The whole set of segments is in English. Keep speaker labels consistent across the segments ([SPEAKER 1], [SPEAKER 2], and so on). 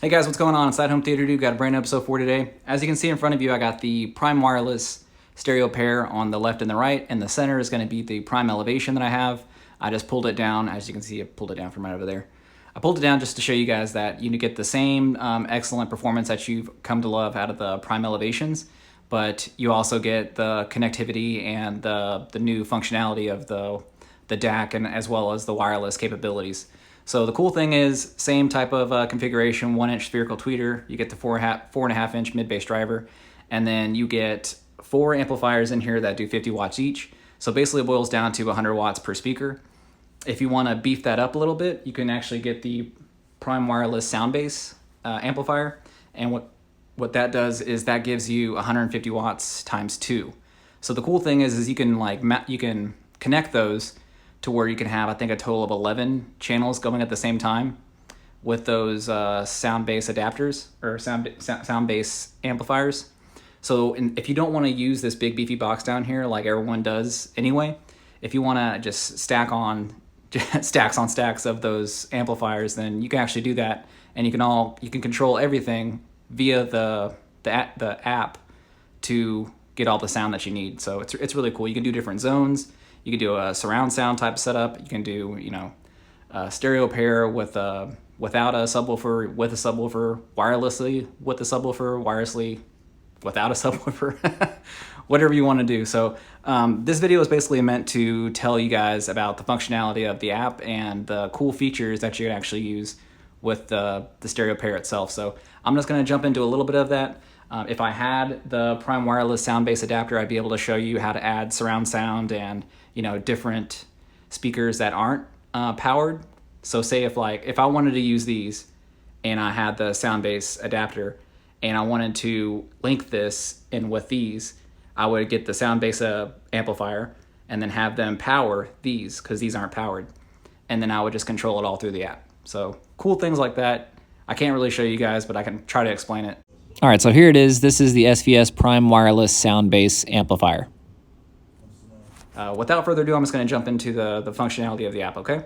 [SPEAKER 1] Hey guys, what's going on? Inside Home Theater Dude. Got a brand new episode for today. As you can see in front of you, I got the Prime Wireless stereo pair on the left and the right, and the center is going to be the Prime Elevation that I have. I just pulled it down. As you can see, I pulled it down from right over there. I pulled it down just to show you guys that you get the same excellent performance that you've come to love out of the Prime Elevations, but you also get the connectivity and the new functionality of the DAC, and as well as the wireless capabilities. So the cool thing is, same type of configuration, 1-inch spherical tweeter. You get the 4.5-inch mid-bass driver, and then you get 4 amplifiers in here that do 50 watts each. So basically it boils down to 100 watts per speaker. If you want to beef that up a little bit, you can actually get the Prime Wireless sound bass amplifier, and what that does is that gives you 150 watts times 2. So the cool thing is you can connect those to where you can have, I think, a total of 11 channels going at the same time with those sound bass adapters or sound bass amplifiers. So if you don't want to use this big beefy box down here like everyone does anyway, if you want to just stack on stacks on stacks of those amplifiers, then you can actually do that, and you can control everything via the app to get all the sound that you need. So it's really cool. You can do different zones. You can do a surround sound type setup. You can do, a stereo pair without a subwoofer, with a subwoofer, wirelessly with a subwoofer, wirelessly without a subwoofer, whatever you want to do. So this video is basically meant to tell you guys about the functionality of the app and the cool features that you can actually use with the stereo pair itself. So I'm just going to jump into a little bit of that. If I had the Prime Wireless sound bass adapter, I'd be able to show you how to add surround sound and different speakers that aren't powered. So say if I wanted to use these and I had the sound bass adapter and I wanted to link this in with these, I would get the sound bass amplifier and then have them power these, because these aren't powered, and then I would just control it all through the app. So cool things like that. I can't really show you guys, but I can try to explain it. All right, so here it is. This is the SVS Prime Wireless sound bass amplifier. Without further ado, I'm just going to jump into the functionality of the app, okay?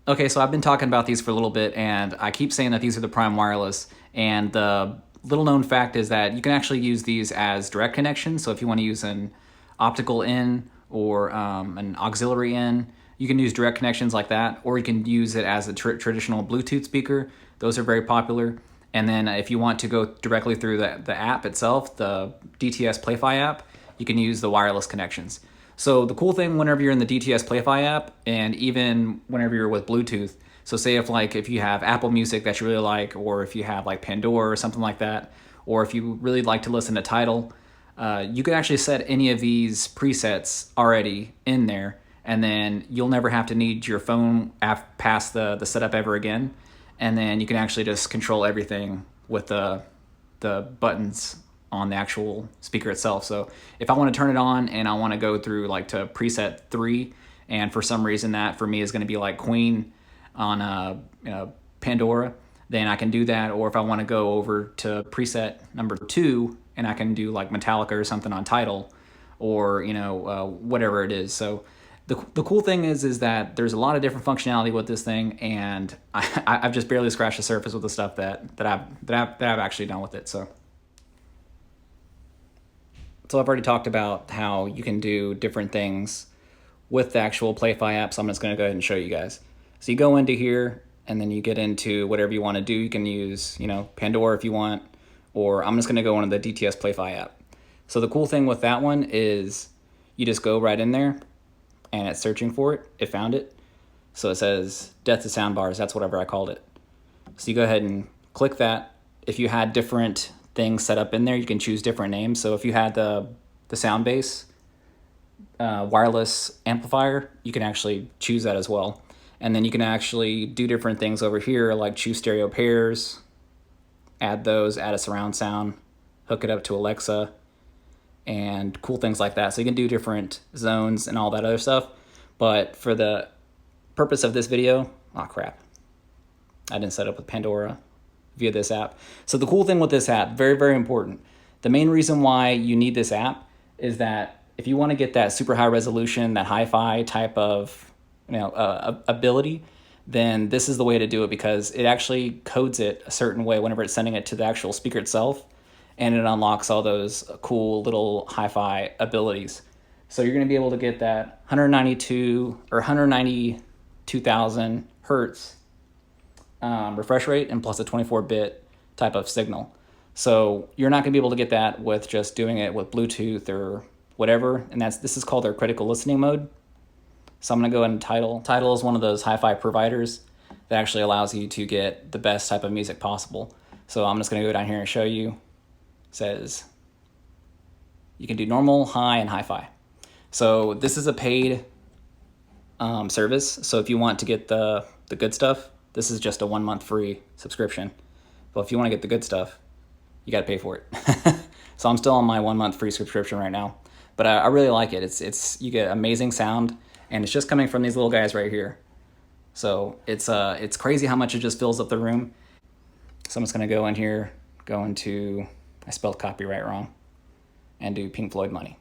[SPEAKER 1] Okay, so I've been talking about these for a little bit, and I keep saying that these are the Prime Wireless, and the little known fact is that you can actually use these as direct connections. So if you want to use an optical in or an auxiliary in, you can use direct connections like that, or you can use it as a traditional Bluetooth speaker. Those are very popular. And then if you want to go directly through the app itself, the DTS Play-Fi app, you can use the wireless connections. So the cool thing whenever you're in the DTS Play-Fi app, and even whenever you're with Bluetooth, so say if you have Apple Music that you really like, or if you have like Pandora or something like that, or if you really like to listen to Tidal, you can actually set any of these presets already in there, and then you'll never have to need your phone app past the setup ever again. And then you can actually just control everything with the buttons on the actual speaker itself. So if I want to turn it on and I want to go through to preset 3, and for some reason that for me is going to be like Queen on Pandora, then I can do that. Or if I want to go over to preset number 2 and I can do like Metallica or something on Tidal, or whatever it is. So the cool thing is that there's a lot of different functionality with this thing, and I've just barely scratched the surface with the stuff that I've actually done with it. So I've already talked about how you can do different things with the actual Play-Fi app, so I'm just going to go ahead and show you guys. So you go into here, and then you get into whatever you want to do. You can use Pandora if you want, or I'm just going to go into the DTS Play-Fi app. So the cool thing with that one is you just go right in there, and it's searching for it. It found it. So it says Death to Soundbars. That's whatever I called it. So you go ahead and click that. If you had different things set up in there, you can choose different names. So if you had the sound bass wireless amplifier, you can actually choose that as well. And then you can actually do different things over here, like choose stereo pairs, add those, add a surround sound, hook it up to Alexa, and cool things like that. So you can do different zones and all that other stuff. But for the purpose of this video, oh crap, I didn't set up with Pandora via this app. So the cool thing with this app, very, very important. The main reason why you need this app is that if you want to get that super high resolution, that hi-fi type of ability, then this is the way to do it, because it actually codes it a certain way whenever it's sending it to the actual speaker itself, and it unlocks all those cool little hi-fi abilities. So you're going to be able to get that 192,000 hertz refresh rate, and plus a 24-bit type of signal. So you're not going to be able to get that with just doing it with Bluetooth or whatever, and this is called their critical listening mode. So I'm going to go ahead and Tidal. Tidal is one of those hi-fi providers that actually allows you to get the best type of music possible. So I'm just going to go down here and show you. It says you can do normal, high, and hi-fi. So this is a paid service. So if you want to get the good stuff, this is just a 1 month free subscription. But if you want to get the good stuff, you got to pay for it. So I'm still on my 1 month free subscription right now. But I really like it. It's you get amazing sound, and it's just coming from these little guys right here. So it's crazy how much it just fills up the room. So I'm just gonna go in here, go into, I spelled copyright wrong, and do Pink Floyd Money.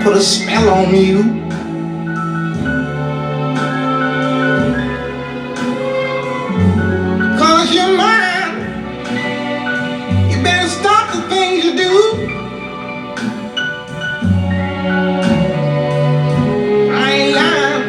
[SPEAKER 2] Put a spell on you. Cause you're mine. You better stop the things you do. I ain't lying.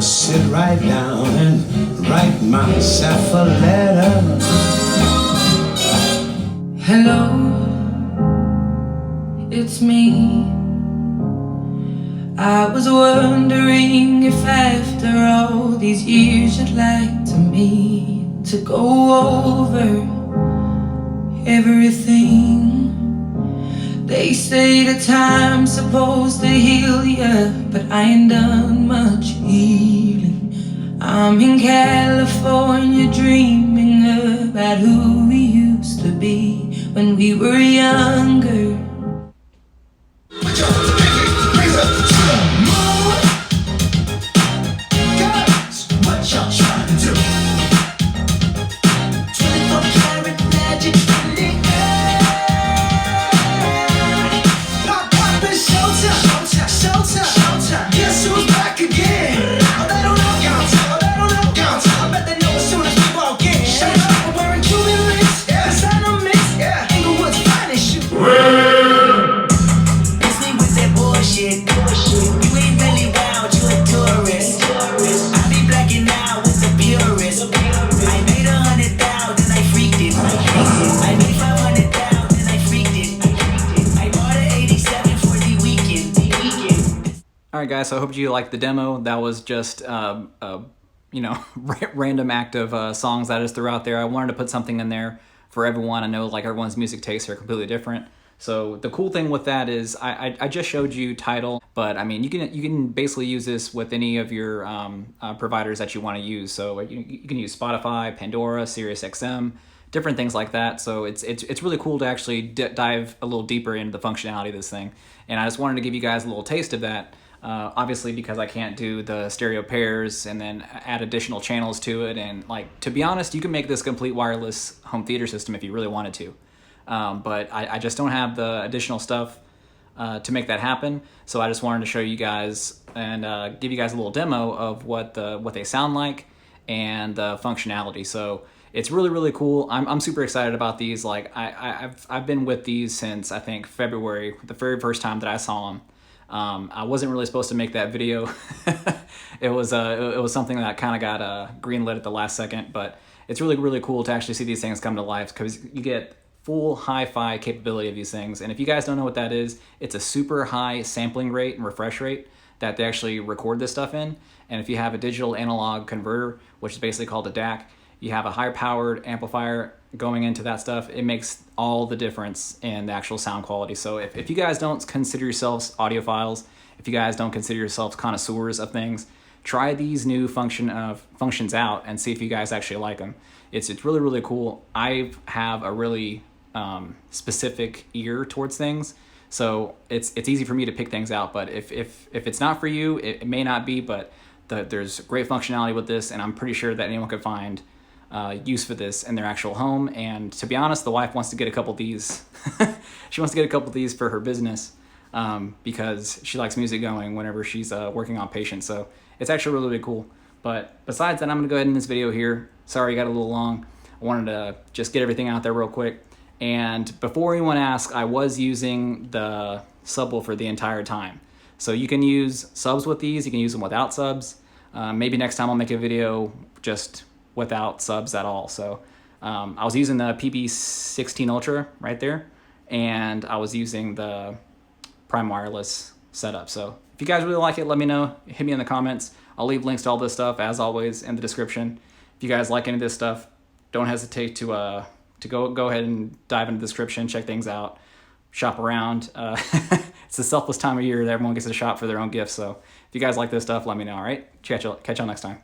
[SPEAKER 2] Sit right down and write myself a letter.
[SPEAKER 3] Hello, it's me. I was wondering if after all these years you'd like to meet to go over everything. They say the time's supposed to heal ya, but I ain't done much healing. I'm in California dreaming about who we used to be when we were younger.
[SPEAKER 1] Alright guys, so I hope you liked the demo. That was just random act of songs that I just threw out there. I wanted to put something in there for everyone. I know like everyone's music tastes are completely different. So the cool thing with that is I just showed you Tidal, but I mean you can basically use this with any of your providers that you want to use. So you can use Spotify, Pandora, SiriusXM, different things like that. So it's really cool to actually dive a little deeper into the functionality of this thing. And I just wanted to give you guys a little taste of that. Obviously, because I can't do the stereo pairs and then add additional channels to it. And like, to be honest, you can make this complete wireless home theater system if you really wanted to. But I just don't have the additional stuff to make that happen. So I just wanted to show you guys and give you guys a little demo of what they sound like and the functionality. So it's really, really cool. I'm super excited about these. Like I've been with these since I think February, the very first time that I saw them. I wasn't really supposed to make that video. It was something that kind of got greenlit at the last second, but it's really, really cool to actually see these things come to life because you get full hi-fi capability of these things. And if you guys don't know what that is, it's a super high sampling rate and refresh rate that they actually record this stuff in. And if you have a digital analog converter, which is basically called a DAC, you have a higher powered amplifier going into that stuff, it makes all the difference in the actual sound quality. So if you guys don't consider yourselves audiophiles, if you guys don't consider yourselves connoisseurs of things, try these new functions out and see if you guys actually like them. It's really, really cool. I have a really specific ear towards things, so it's easy for me to pick things out. But if it's not for you, it may not be, but there's great functionality with this, and I'm pretty sure that anyone could find use for this in their actual home. And to be honest, the wife wants to get a couple of these. She wants to get a couple of these for her business because she likes music going whenever she's working on patients. So it's actually really, really cool. But besides that, I'm going to go ahead and end this video here. Sorry, I got a little long. I wanted to just get everything out there real quick. And before anyone asks, I was using the subwoofer the entire time. So you can use subs with these. You can use them without subs. Maybe next time I'll make a video just without subs at all. So I was using the PB16 Ultra right there, and I was using the Prime Wireless setup. So if you guys really like it, let me know. Hit me in the comments. I'll leave links to all this stuff, as always, in the description. If you guys like any of this stuff, don't hesitate to go ahead and dive into the description, check things out, shop around. It's the selfless time of year that everyone gets to shop for their own gifts. So if you guys like this stuff, let me know, all right? Catch y'all next time.